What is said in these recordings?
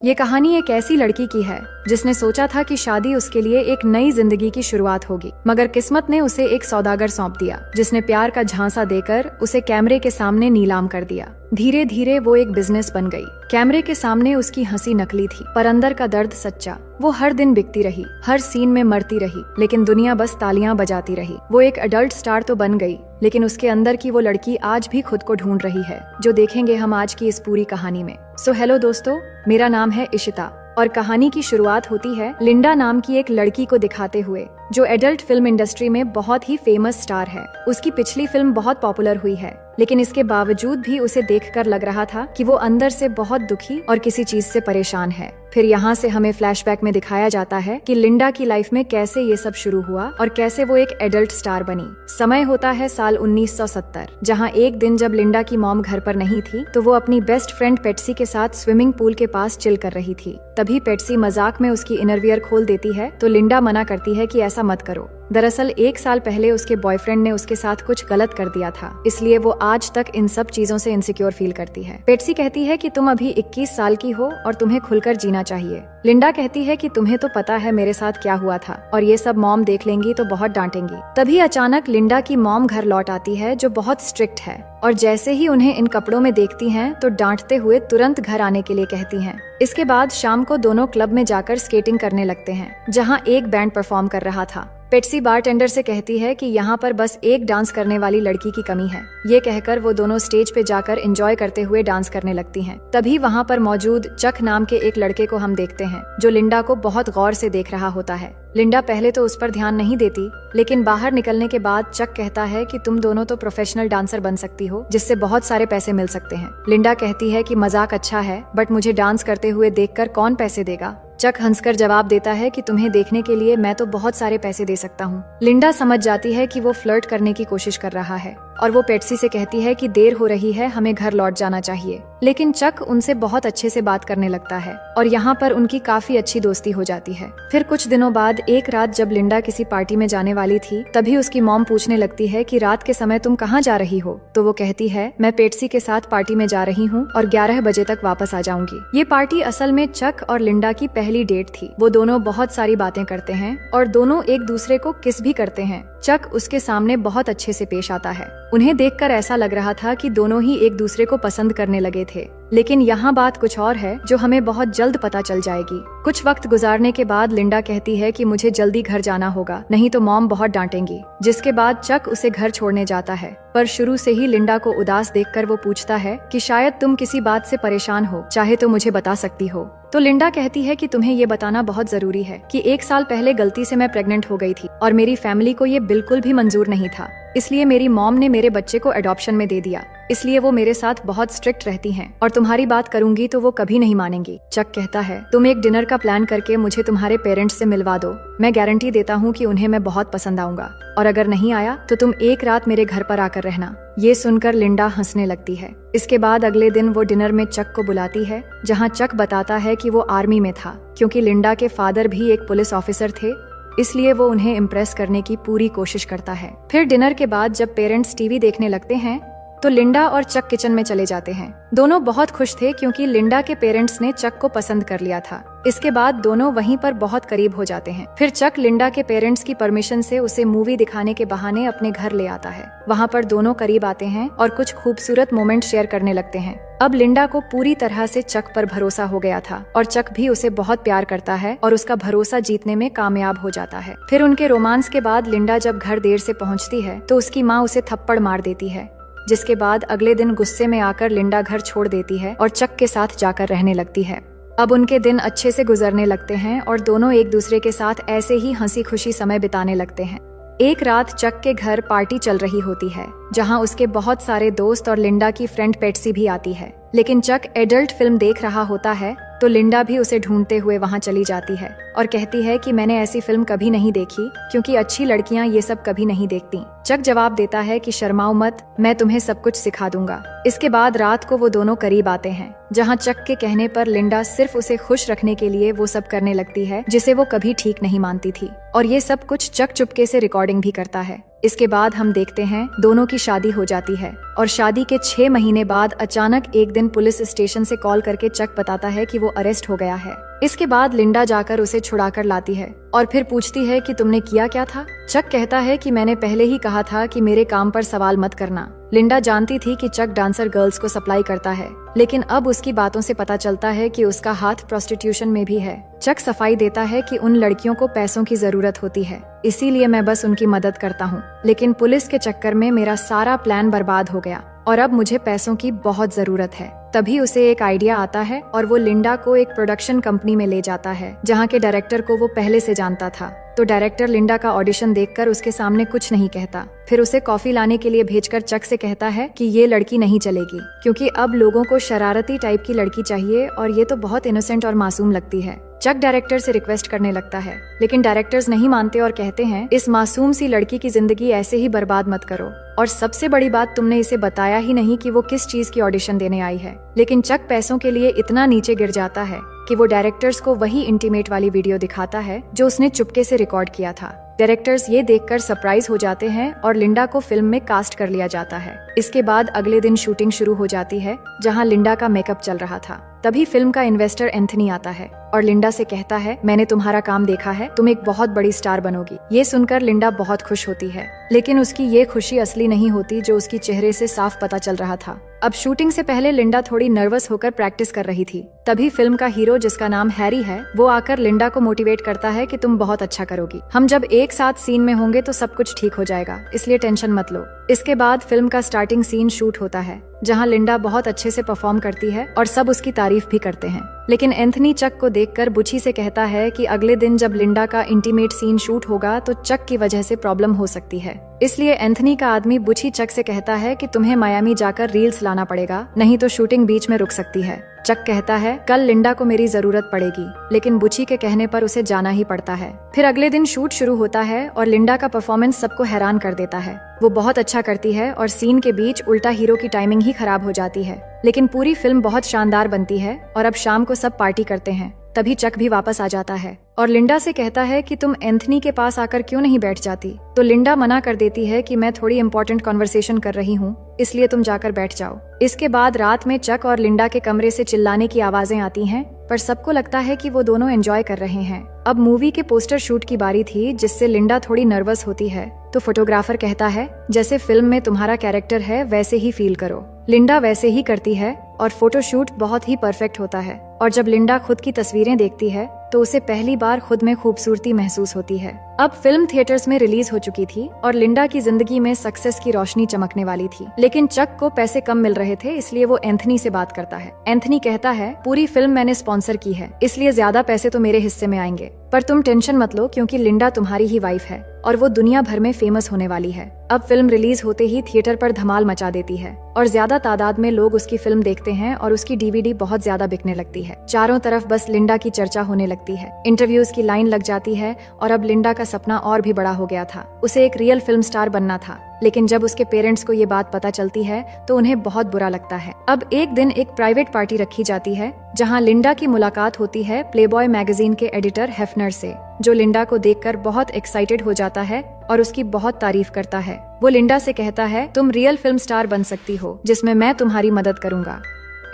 ये कहानी एक ऐसी लड़की की है जिसने सोचा था कि शादी उसके लिए एक नई जिंदगी की शुरुआत होगी, मगर किस्मत ने उसे एक सौदागर सौंप दिया जिसने प्यार का झांसा देकर उसे कैमरे के सामने नीलाम कर दिया। धीरे धीरे वो एक बिजनेस बन गई। कैमरे के सामने उसकी हंसी नकली थी, पर अंदर का दर्द सच्चा। वो हर दिन बिकती रही, हर सीन में मरती रही, लेकिन दुनिया बस तालियां बजाती रही। वो एक एडल्ट स्टार तो बन गई, लेकिन उसके अंदर की वो लड़की आज भी खुद को ढूंढ रही है, जो देखेंगे हम आज की इस पूरी कहानी में। सो हेलो दोस्तों, मेरा नाम है इशिता और कहानी की शुरुआत होती है लिंडा नाम की एक लड़की को दिखाते हुए, जो एडल्ट फिल्म इंडस्ट्री में बहुत ही फेमस स्टार है। उसकी पिछली फिल्म बहुत पॉपुलर हुई है, लेकिन इसके बावजूद भी उसे देखकर लग रहा था कि वो अंदर से बहुत दुखी और किसी चीज से परेशान है। फिर यहाँ से हमें फ्लैशबैक में दिखाया जाता है कि लिंडा की लाइफ में कैसे ये सब शुरू हुआ और कैसे वो एक एडल्ट स्टार बनी। समय होता है साल 1970, जहाँ एक दिन जब लिंडा की मॉम घर पर नहीं थी तो वो अपनी बेस्ट फ्रेंड पेट्सी के साथ स्विमिंग पूल के पास चिल कर रही थी। तभी पेट्सी मजाक में उसकी इनरवियर खोल देती है तो लिंडा मना करती है कि ऐसा मत करो। दरअसल एक साल पहले उसके बॉयफ्रेंड ने उसके साथ कुछ गलत कर दिया था, इसलिए वो आज तक इन सब चीजों से इनसिक्योर फील करती है। पेट्सी कहती है कि तुम अभी 21 साल की हो और तुम्हें खुलकर जीना चाहिए। लिंडा कहती है कि तुम्हें तो पता है मेरे साथ क्या हुआ था और ये सब मॉम देख लेंगी तो बहुत डांटेंगी। तभी अचानक लिंडा की मॉम घर लौट आती है, जो बहुत स्ट्रिक्ट है, और जैसे ही उन्हें इन कपड़ों में देखती हैं तो डांटते हुए तुरंत घर आने के लिए कहती हैं। इसके बाद शाम को दोनों क्लब में जाकर स्केटिंग करने लगते हैं, जहां एक बैंड परफॉर्म कर रहा था। पेट्सी बारटेंडर से कहती है कि यहाँ पर बस एक डांस करने वाली लड़की की कमी है। ये कहकर वो दोनों स्टेज पे जाकर एंजॉय करते हुए डांस करने लगती हैं। तभी वहाँ पर मौजूद चक नाम के एक लड़के को हम देखते हैं, जो लिंडा को बहुत गौर से देख रहा होता है। लिंडा पहले तो उस पर ध्यान नहीं देती, लेकिन बाहर निकलने के बाद चक कहता है कि तुम दोनों तो प्रोफेशनल डांसर बन सकती हो, जिससे बहुत सारे पैसे मिल सकते हैं। लिंडा कहती है कि मजाक अच्छा है, बट मुझे डांस करते हुए देखकर कौन पैसे देगा। चक हंसकर जवाब देता है कि तुम्हें देखने के लिए मैं तो बहुत सारे पैसे दे सकता हूँ। लिंडा समझ जाती है कि वो फ्लर्ट करने की कोशिश कर रहा है और वो पेट्सी से कहती है कि देर हो रही है, हमें घर लौट जाना चाहिए। लेकिन चक उनसे बहुत अच्छे से बात करने लगता है और यहाँ पर उनकी काफी अच्छी दोस्ती हो जाती है। फिर कुछ दिनों बाद एक रात जब लिंडा किसी पार्टी में जाने वाली थी, तभी उसकी मॉम पूछने लगती है कि रात के समय तुम कहाँ जा रही हो। तो वो कहती है, मैं पेट्सी के साथ पार्टी में जा रही हूँ और 11 बजे तक वापस आ जाऊंगी। ये पार्टी असल में चक और लिंडा की पहली डेट थी। वो दोनों बहुत सारी बातें करते हैं और दोनों एक दूसरे को किस भी करते हैं। चक उसके सामने बहुत अच्छे से पेश आता है। उन्हें देखकर ऐसा लग रहा था कि दोनों ही एक दूसरे को पसंद करने लगे थे, लेकिन यहाँ बात कुछ और है जो हमें बहुत जल्द पता चल जाएगी। कुछ वक्त गुजारने के बाद लिंडा कहती है कि मुझे जल्दी घर जाना होगा, नहीं तो मॉम बहुत डांटेंगी। जिसके बाद चक उसे घर छोड़ने जाता है, पर शुरू से ही लिंडा को उदास देखकर वो पूछता है कि शायद तुम किसी बात से परेशान हो, चाहे तो मुझे बता सकती हो। तो लिंडा कहती है कि तुम्हें ये बताना बहुत जरूरी है कि 1 साल पहले गलती से मैं प्रेग्नेंट हो गई थी और मेरी फैमिली को ये बिल्कुल भी मंजूर नहीं था, इसलिए मेरी मॉम ने मेरे बच्चे को एडॉप्शन में दे दिया। इसलिए वो मेरे साथ बहुत स्ट्रिक्ट रहती हैं और तुम्हारी बात करूंगी तो वो कभी नहीं मानेंगी। चक कहता है, तुम एक डिनर का प्लान करके मुझे तुम्हारे पेरेंट्स से मिलवा दो। मैं गारंटी देता हूँ कि उन्हें मैं बहुत पसंद आऊंगा, और अगर नहीं आया तो तुम एक रात मेरे घर पर आकर रहना। ये सुनकर लिंडा हंसने लगती है। इसके बाद अगले दिन वो डिनर में चक को बुलाती है, जहाँ चक बताता है कि वो आर्मी में था, क्योंकि लिंडा के फादर भी एक पुलिस ऑफिसर थे, इसलिए वो उन्हें इम्प्रेस करने की पूरी कोशिश करता है। फिर डिनर के बाद जब पेरेंट्स टीवी देखने लगते हैं तो लिंडा और चक किचन में चले जाते हैं। दोनों बहुत खुश थे क्योंकि लिंडा के पेरेंट्स ने चक को पसंद कर लिया था। इसके बाद दोनों वहीं पर बहुत करीब हो जाते हैं। फिर चक लिंडा के पेरेंट्स की परमिशन से उसे मूवी दिखाने के बहाने अपने घर ले आता है। वहाँ पर दोनों करीब आते हैं और कुछ खूबसूरत मोमेंट शेयर करने लगते हैं। अब लिंडा को पूरी तरह से चक पर भरोसा हो गया था और चक भी उसे बहुत प्यार करता है और उसका भरोसा जीतने में कामयाब हो जाता है। फिर उनके रोमांस के बाद लिंडा जब घर देर से पहुँचती है तो उसकी माँ उसे थप्पड़ मार देती है, जिसके बाद अगले दिन गुस्से में आकर लिंडा घर छोड़ देती है और चक के साथ जाकर रहने लगती है। अब उनके दिन अच्छे से गुजरने लगते हैं और दोनों एक दूसरे के साथ ऐसे ही हंसी खुशी समय बिताने लगते हैं। एक रात चक के घर पार्टी चल रही होती है, जहां उसके बहुत सारे दोस्त और लिंडा की फ्रेंड पेट्सी भी आती है। लेकिन चक एडल्ट फिल्म देख रहा होता है तो लिंडा भी उसे ढूंढते हुए वहां चली जाती है और कहती है कि मैंने ऐसी फिल्म कभी नहीं देखी, क्योंकि अच्छी लड़कियां ये सब कभी नहीं देखती। चक जवाब देता है कि शर्माओ मत, मैं तुम्हें सब कुछ सिखा दूंगा। इसके बाद रात को वो दोनों करीब आते हैं, जहाँ चक के कहने पर लिंडा सिर्फ उसे खुश रखने के लिए वो सब करने लगती है जिसे वो कभी ठीक नहीं मानती थी, और ये सब कुछ चक चुपके से रिकॉर्डिंग भी करता है। इसके बाद हम देखते हैं दोनों की शादी हो जाती है, और शादी के 6 महीने बाद अचानक एक दिन पुलिस स्टेशन से कॉल करके चक बताता है कि वो अरेस्ट हो गया है। इसके बाद लिंडा जाकर उसे छुड़ाकर लाती है और फिर पूछती है कि तुमने किया क्या था। चक कहता है कि मैंने पहले ही कहा था कि मेरे काम पर सवाल मत करना। लिंडा जानती थी कि चक डांसर गर्ल्स को सप्लाई करता है, लेकिन अब उसकी बातों से पता चलता है कि उसका हाथ प्रोस्टिट्यूशन में भी है। चक सफाई देता है कि उन लड़कियों को पैसों की जरूरत होती है, इसीलिए मैं बस उनकी मदद करता हूँ, लेकिन पुलिस के चक्कर में मेरा सारा प्लान बर्बाद हो गया और अब मुझे पैसों की बहुत जरूरत है। तभी उसे एक आइडिया आता है और वो लिंडा को एक प्रोडक्शन कंपनी में ले जाता है, जहाँ के डायरेक्टर को वो पहले से जानता था। तो डायरेक्टर लिंडा का ऑडिशन देखकर उसके सामने कुछ नहीं कहता, फिर उसे कॉफी लाने के लिए भेजकर चक से कहता है कि ये लड़की नहीं चलेगी, क्योंकि अब लोगों को शरारती टाइप की लड़की चाहिए और ये तो बहुत इनोसेंट और मासूम लगती है। चक डायरेक्टर से रिक्वेस्ट करने लगता है, लेकिन डायरेक्टर्स नहीं मानते और कहते हैं इस मासूम सी लड़की की जिंदगी ऐसे ही बर्बाद मत करो, और सबसे बड़ी बात तुमने इसे बताया ही नहीं कि वो किस चीज की ऑडिशन देने आई है। लेकिन चक पैसों के लिए इतना नीचे गिर जाता है कि वो डायरेक्टर्स को वही इंटीमेट वाली वीडियो दिखाता है जो उसने चुपके से रिकॉर्ड किया था। डायरेक्टर्स ये देखकर सरप्राइज हो जाते हैं और लिंडा को फिल्म में कास्ट कर लिया जाता है। इसके बाद अगले दिन शूटिंग शुरू हो जाती है, जहां लिंडा का मेकअप चल रहा था। तभी फिल्म का इन्वेस्टर एंथनी आता है और लिंडा से कहता है, मैंने तुम्हारा काम देखा है, तुम एक बहुत बड़ी स्टार बनोगी। ये सुनकर लिंडा बहुत खुश होती है, लेकिन उसकी ये खुशी असली नहीं होती जो उसकी चेहरे से साफ पता चल रहा था। अब शूटिंग से पहले लिंडा थोड़ी नर्वस होकर प्रैक्टिस कर रही थी। तभी फिल्म का हीरो, जिसका नाम हैरी है, वो आकर लिंडा को मोटिवेट करता है कि तुम बहुत अच्छा करोगी, हम जब एक साथ सीन में होंगे तो सब कुछ ठीक हो जाएगा, इसलिए टेंशन मत लो। इसके बाद फिल्म का स्टार्टिंग सीन शूट होता है, जहां लिंडा बहुत अच्छे से परफॉर्म करती है और सब उसकी तारीफ भी करते हैं। लेकिन एंथनी चक को देखकर बुची से कहता है कि अगले दिन जब लिंडा का इंटीमेट सीन शूट होगा तो चक की वजह से प्रॉब्लम हो सकती है। इसलिए एंथनी का आदमी बुची चक से कहता है कि तुम्हें मायामी जाकर रील्स लाना पड़ेगा, नहीं तो शूटिंग बीच में रुक सकती है। चक कहता है कल लिंडा को मेरी जरूरत पड़ेगी, लेकिन बुची के कहने पर उसे जाना ही पड़ता है। फिर अगले दिन शूट शुरू होता है और लिंडा का परफॉर्मेंस सबको हैरान कर देता है। वो बहुत अच्छा करती है और सीन के बीच उल्टा हीरो की टाइमिंग ही खराब हो जाती है, लेकिन पूरी फिल्म बहुत शानदार बनती है और अब शाम को सब पार्टी करते हैं। तभी चक भी वापस आ जाता है और लिंडा से कहता है कि तुम एंथनी के पास आकर क्यों नहीं बैठ जाती। तो लिंडा मना कर देती है कि मैं थोड़ी इंपॉर्टेंट कॉन्वर्सेशन कर रही हूँ, इसलिए तुम जाकर बैठ जाओ। इसके बाद रात में चक और लिंडा के कमरे से चिल्लाने की आवाजें आती हैं, पर सबको लगता है कि वो दोनों एंजॉय कर रहे हैं। अब मूवी के पोस्टर शूट की बारी थी, जिससे लिंडा थोड़ी नर्वस होती है। तो फोटोग्राफर कहता है जैसे फिल्म में तुम्हारा कैरेक्टर है वैसे ही फील करो। लिंडा वैसे ही करती है और फोटोशूट बहुत ही परफेक्ट होता है। और जब लिंडा खुद की तस्वीरें देखती है तो उसे पहली बार खुद में खूबसूरती महसूस होती है। अब फिल्म थिएटर्स में रिलीज हो चुकी थी और लिंडा की जिंदगी में सक्सेस की रोशनी चमकने वाली थी, लेकिन चक को पैसे कम मिल रहे थे, इसलिए वो एंथनी से बात करता है। एंथनी कहता है पूरी फिल्म मैंने स्पॉन्सर की है, इसलिए ज्यादा पैसे तो मेरे हिस्से में आएंगे, पर तुम टेंशन मत लो क्योंकि लिंडा तुम्हारी ही वाइफ है और वो दुनिया भर में फेमस होने वाली है। अब फिल्म रिलीज होते ही थिएटर पर धमाल मचा देती है और ज्यादा तादाद में लोग उसकी फिल्म देखते हैं और उसकी डीवीडी बहुत ज्यादा बिकने लगती है। चारों तरफ बस लिंडा की चर्चा होने लगती है, इंटरव्यूज की लाइन लग जाती है और अब लिंडा का सपना और भी बड़ा हो गया था। उसे एक रियल फिल्म स्टार बनना था, लेकिन जब उसके पेरेंट्स को ये बात पता चलती है तो उन्हें बहुत बुरा लगता है। अब एक दिन एक प्राइवेट पार्टी रखी जाती है, जहां लिंडा की मुलाकात होती है प्लेबॉय मैगजीन के एडिटर हेफनर से, जो लिंडा को देखकर बहुत एक्साइटेड हो जाता है और उसकी बहुत तारीफ करता है। वो लिंडा से कहता है तुम रियल फिल्म स्टार बन सकती हो, जिसमें मैं तुम्हारी मदद करूंगा।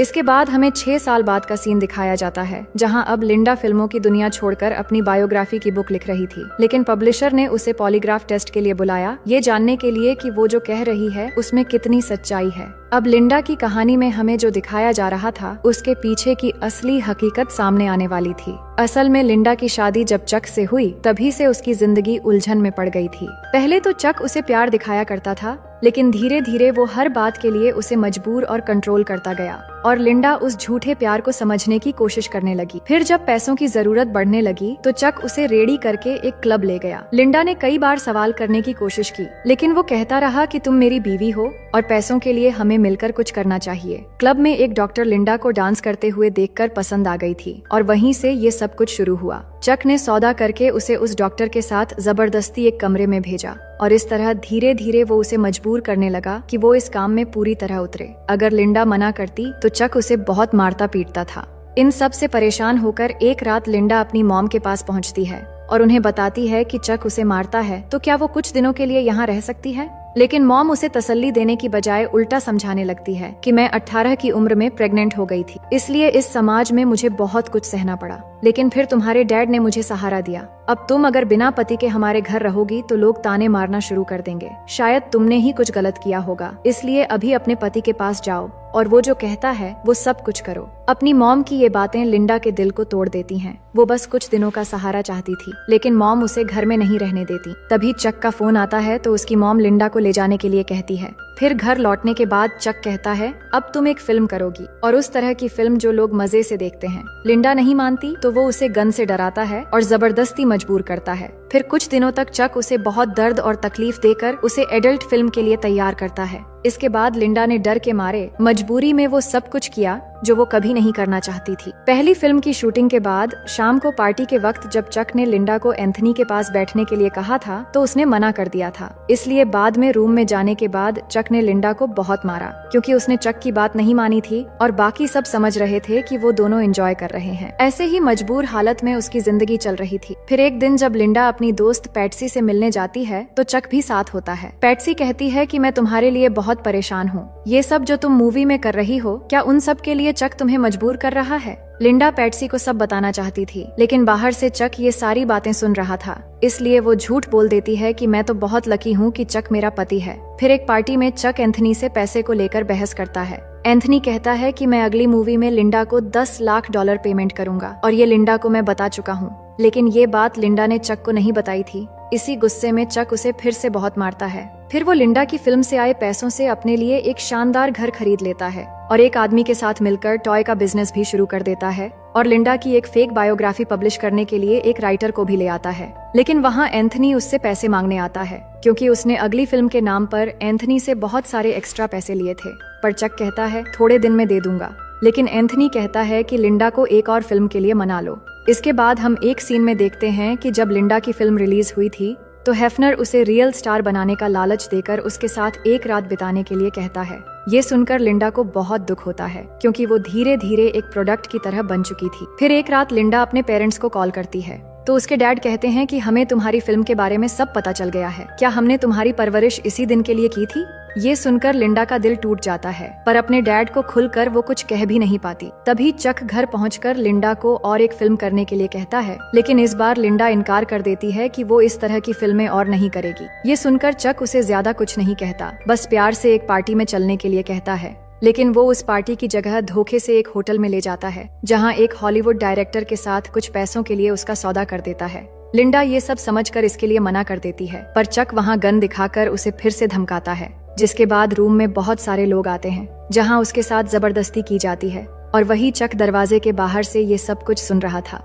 इसके बाद हमें 6 साल बाद का सीन दिखाया जाता है, जहां अब लिंडा फिल्मों की दुनिया छोड़कर अपनी बायोग्राफी की बुक लिख रही थी, लेकिन पब्लिशर ने उसे पॉलीग्राफ टेस्ट के लिए बुलाया, ये जानने के लिए कि वो जो कह रही है उसमें कितनी सच्चाई है। अब लिंडा की कहानी में हमें जो दिखाया जा रहा था उसके पीछे की असली हकीकत सामने आने वाली थी। असल में लिंडा की शादी जब चक से हुई तभी से उसकी जिंदगी उलझन में पड़ गई थी। पहले तो चक उसे प्यार दिखाया करता था, लेकिन धीरे धीरे वो हर बात के लिए उसे मजबूर और कंट्रोल करता गया और लिंडा उस झूठे प्यार को समझने की कोशिश करने लगी। फिर जब पैसों की जरूरत बढ़ने लगी तो चक उसे रेडी करके एक क्लब ले गया। लिंडा ने कई बार सवाल करने की कोशिश की, लेकिन वो कहता रहा कि तुम मेरी बीवी हो और पैसों के लिए हमें मिलकर कुछ करना चाहिए। क्लब में एक डॉक्टर लिंडा को डांस करते हुए देखकर पसंद आ गई थी और वहीं से ये सब कुछ शुरू हुआ। चक ने सौदा करके उसे उस डॉक्टर के साथ जबरदस्ती एक कमरे में भेजा और इस तरह धीरे धीरे वो उसे मजबूर करने लगा कि वो इस काम में पूरी तरह उतरे। अगर लिंडा मना करती तो चक उसे बहुत मारता पीटता था। इन सब से परेशान होकर एक रात लिंडा अपनी मॉम के पास पहुंचती है और उन्हें बताती है कि चक उसे मारता है तो क्या वो कुछ दिनों के लिए यहाँ रह सकती है। लेकिन मॉम उसे तसल्ली देने की बजाय उल्टा समझाने लगती है कि मैं 18 की उम्र में प्रेग्नेंट हो गई थी, इसलिए इस समाज में मुझे बहुत कुछ सहना पड़ा, लेकिन फिर तुम्हारे डैड ने मुझे सहारा दिया। अब तुम अगर बिना पति के हमारे घर रहोगी तो लोग ताने मारना शुरू कर देंगे। शायद तुमने ही कुछ गलत किया होगा, इसलिए अभी अपने पति के पास जाओ और वो जो कहता है वो सब कुछ करो। अपनी मॉम की ये बातें लिंडा के दिल को तोड़ देती हैं। वो बस कुछ दिनों का सहारा चाहती थी, लेकिन मॉम उसे घर में नहीं रहने देती। तभी चक का फोन आता है तो उसकी मॉम लिंडा को ले जाने के लिए कहती है। फिर घर लौटने के बाद चक कहता है, अब तुम एक फिल्म करोगी, और उस तरह की फिल्म जो लोग मजे से देखते हैं। लिंडा नहीं मानती तो वो उसे गन से डराता है और जबरदस्ती मजबूर करता है। फिर कुछ दिनों तक चक उसे बहुत दर्द और तकलीफ देकर उसे एडल्ट फिल्म के लिए तैयार करता है। इसके बाद लिंडा ने डर के मारे मजबूरी में वो सब कुछ किया जो वो कभी नहीं करना चाहती थी। पहली फिल्म की शूटिंग के बाद शाम को पार्टी के वक्त जब चक ने लिंडा को एंथनी के पास बैठने के लिए कहा था तो उसने मना कर दिया था। इसलिए बाद में रूम में जाने के बाद चक ने लिंडा को बहुत मारा, क्योंकि उसने चक की बात नहीं मानी थी और बाकी सब समझ रहे थे कि वो दोनों एंजॉय कर रहे हैं। ऐसे ही मजबूर हालत में उसकी जिंदगी चल रही थी। फिर एक दिन जब लिंडा अपनी दोस्त पैट्सी से मिलने जाती है तो चक भी साथ होता है। पैट्सी कहती है कि मैं तुम्हारे लिए बहुत परेशान हूँ। ये सब जो तुम मूवी में कर रही हो, क्या उन सब के लिए चक तुम्हें मजबूर कर रहा है? लिंडा पैट्सी को सब बताना चाहती थी, लेकिन बाहर से चक ये सारी बातें सुन रहा था, इसलिए वो झूठ बोल देती है कि मैं तो बहुत लकी हूँ कि चक मेरा पति है। फिर एक पार्टी में चक एंथनी से पैसे को लेकर बहस करता है। एंथनी कहता है कि मैं अगली मूवी में लिंडा को $10 लाख पेमेंट करूंगा और ये लिंडा को मैं बता चुका हूँ। लेकिन ये बात लिंडा ने चक को नहीं बताई थी। इसी गुस्से में चक उसे फिर से बहुत मारता है। फिर वो लिंडा की फिल्म से आए पैसों से अपने लिए एक शानदार घर खरीद लेता है और एक आदमी के साथ मिलकर टॉय का बिजनेस भी शुरू कर देता है और लिंडा की एक फेक बायोग्राफी पब्लिश करने के लिए एक राइटर को भी ले आता है। लेकिन वहाँ एंथनी उससे पैसे मांगने आता है, क्योंकि उसने अगली फिल्म के नाम पर एंथनी से बहुत सारे एक्स्ट्रा पैसे लिए थे। पर चक कहता है थोड़े दिन में दे दूंगा, लेकिन एंथनी कहता है कि लिंडा को एक और फिल्म के लिए मना लो। इसके बाद हम एक सीन में देखते हैं कि जब लिंडा की फिल्म रिलीज हुई थी तो हेफनर उसे रियल स्टार बनाने का लालच देकर उसके साथ एक रात बिताने के लिए कहता है। ये सुनकर लिंडा को बहुत दुख होता है, क्योंकि वो धीरे धीरे एक प्रोडक्ट की तरह बन चुकी थी। फिर एक रात लिंडा अपने पेरेंट्स को कॉल करती है तो उसके डैड कहते हैं कि हमें तुम्हारी फिल्म के बारे में सब पता चल गया है। क्या हमने तुम्हारी परवरिश इसी दिन के लिए की थी? ये सुनकर लिंडा का दिल टूट जाता है, पर अपने डैड को खुलकर वो कुछ कह भी नहीं पाती। तभी चक घर पहुंचकर लिंडा को और एक फिल्म करने के लिए कहता है, लेकिन इस बार लिंडा इनकार कर देती है कि वो इस तरह की फिल्में और नहीं करेगी। ये सुनकर चक उसे ज्यादा कुछ नहीं कहता, बस प्यार से एक पार्टी में चलने के लिए कहता है। लेकिन वो उस पार्टी की जगह धोखे से एक होटल में ले जाता है, जहाँ एक हॉलीवुड डायरेक्टर के साथ कुछ पैसों के लिए उसका सौदा कर देता है। लिंडा ये सब समझकर इसके लिए मना कर देती है, पर चक वहाँ गन दिखाकर उसे फिर से धमकाता है। जिसके बाद रूम में बहुत सारे लोग आते हैं, जहाँ उसके साथ जबरदस्ती की जाती है, और वही चक दरवाजे के बाहर से ये सब कुछ सुन रहा था।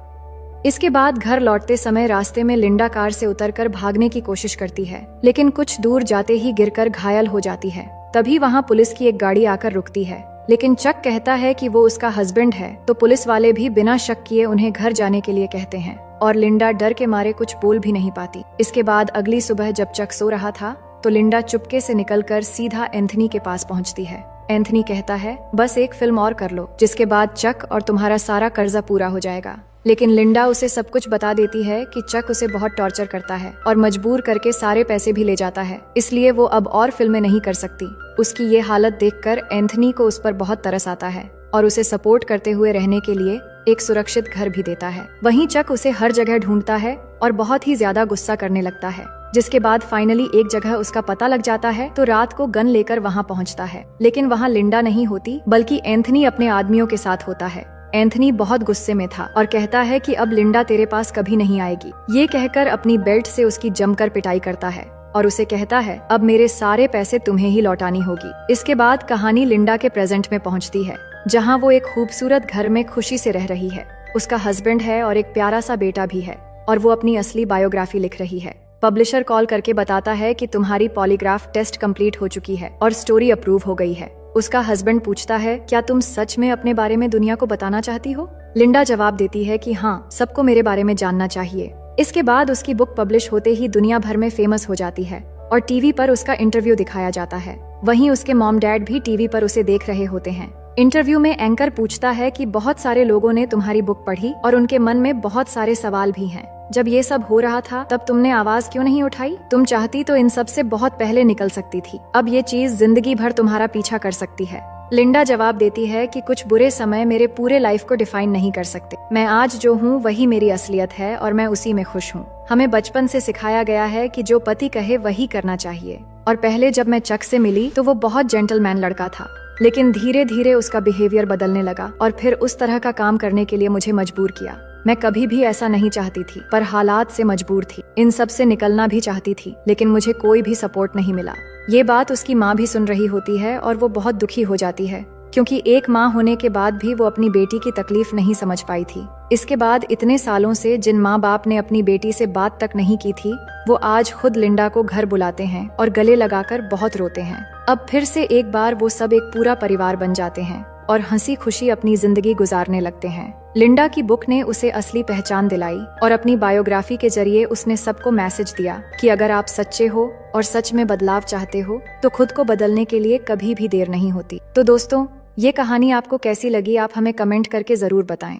इसके बाद घर लौटते समय रास्ते में लिंडा कार से उतरकर भागने की कोशिश करती है, लेकिन कुछ दूर जाते ही गिरकर घायल हो जाती है। तभी वहाँ पुलिस की एक गाड़ी आकर रुकती है, लेकिन चक कहता है कि वो उसका हस्बैंड है, तो पुलिस वाले भी बिना शक किए उन्हें घर जाने के लिए कहते हैं और लिंडा डर के मारे कुछ बोल भी नहीं पाती। इसके बाद अगली सुबह जब चक सो रहा था तो लिंडा चुपके से निकलकर सीधा एंथनी के पास पहुंचती है। एंथनी कहता है, बस एक फिल्म और कर लो, जिसके बाद चक और तुम्हारा सारा कर्जा पूरा हो जाएगा। लेकिन लिंडा उसे सब कुछ बता देती है कि चक उसे बहुत टॉर्चर करता है और मजबूर करके सारे पैसे भी ले जाता है, इसलिए वो अब और फिल्में नहीं कर सकती। उसकी ये हालत देखकर एंथनी को उस पर बहुत तरस आता है और उसे सपोर्ट करते हुए रहने के लिए एक सुरक्षित घर भी देता है। वहीं चक उसे हर जगह ढूंढता है और बहुत ही ज्यादा गुस्सा करने लगता है। जिसके बाद फाइनली एक जगह उसका पता लग जाता है तो रात को गन लेकर वहाँ पहुँचता है, लेकिन वहाँ लिंडा नहीं होती बल्कि एंथनी अपने आदमियों के साथ होता है। एंथनी बहुत गुस्से में था और कहता है कि अब लिंडा तेरे पास कभी नहीं आएगी। ये कहकर अपनी बेल्ट से उसकी जमकर पिटाई करता है और उसे कहता है, अब मेरे सारे पैसे तुम्हें ही लौटानी होगी। इसके बाद कहानी लिंडा के प्रेजेंट में पहुंचती है, जहां वो एक खूबसूरत घर में खुशी से रह रही है। उसका हस्बैंड है और एक प्यारा सा बेटा भी है और वो अपनी असली बायोग्राफी लिख रही है। पब्लिशर कॉल करके बताता है कि तुम्हारी पॉलीग्राफ टेस्ट कंप्लीट हो चुकी है और स्टोरी अप्रूव हो गई है। उसका हस्बैंड पूछता है, क्या तुम सच में अपने बारे में दुनिया को बताना चाहती हो? लिंडा जवाब देती है कि हाँ, सबको मेरे बारे में जानना चाहिए। इसके बाद उसकी बुक पब्लिश होते ही दुनिया भर में फेमस हो जाती है और टीवी पर उसका इंटरव्यू दिखाया जाता है। वहीं उसके मॉम डैड भी टीवी पर उसे देख रहे होते हैं। इंटरव्यू में एंकर पूछता है कि बहुत सारे लोगों ने तुम्हारी बुक पढ़ी और उनके मन में बहुत सारे सवाल भी हैं। जब ये सब हो रहा था तब तुमने आवाज क्यों नहीं उठाई? तुम चाहती तो इन सब से बहुत पहले निकल सकती थी। अब ये चीज जिंदगी भर तुम्हारा पीछा कर सकती है। लिंडा जवाब देती है कि कुछ बुरे समय मेरे पूरे लाइफ को डिफाइन नहीं कर सकते। मैं आज जो हूँ वही मेरी असलियत है और मैं उसी में खुश हूँ। हमें बचपन से सिखाया गया है कि जो पति कहे वही करना चाहिए। और पहले जब मैं चक से मिली तो वो बहुत जेंटलमैन लड़का था, लेकिन धीरे धीरे उसका बिहेवियर बदलने लगा और फिर उस तरह का काम करने के लिए मुझे मजबूर किया। मैं कभी भी ऐसा नहीं चाहती थी, पर हालात से मजबूर थी। इन सब से निकलना भी चाहती थी, लेकिन मुझे कोई भी सपोर्ट नहीं मिला। ये बात उसकी माँ भी सुन रही होती है और वो बहुत दुखी हो जाती है, क्योंकि एक माँ होने के बाद भी वो अपनी बेटी की तकलीफ नहीं समझ पाई थी। इसके बाद इतने सालों से जिन माँ बाप ने अपनी बेटी से बात तक नहीं की थी, वो आज खुद लिंडा को घर बुलाते हैं और गले लगाकर बहुत रोते हैं। अब फिर से एक बार वो सब एक पूरा परिवार बन जाते हैं और हंसी खुशी अपनी जिंदगी गुजारने लगते हैं। लिंडा की बुक ने उसे असली पहचान दिलाई और अपनी बायोग्राफी के जरिए उसने सबको मैसेज दिया कि अगर आप सच्चे हो और सच में बदलाव चाहते हो तो खुद को बदलने के लिए कभी भी देर नहीं होती। तो दोस्तों, ये कहानी आपको कैसी लगी, आप हमें कमेंट करके जरूर बताएं।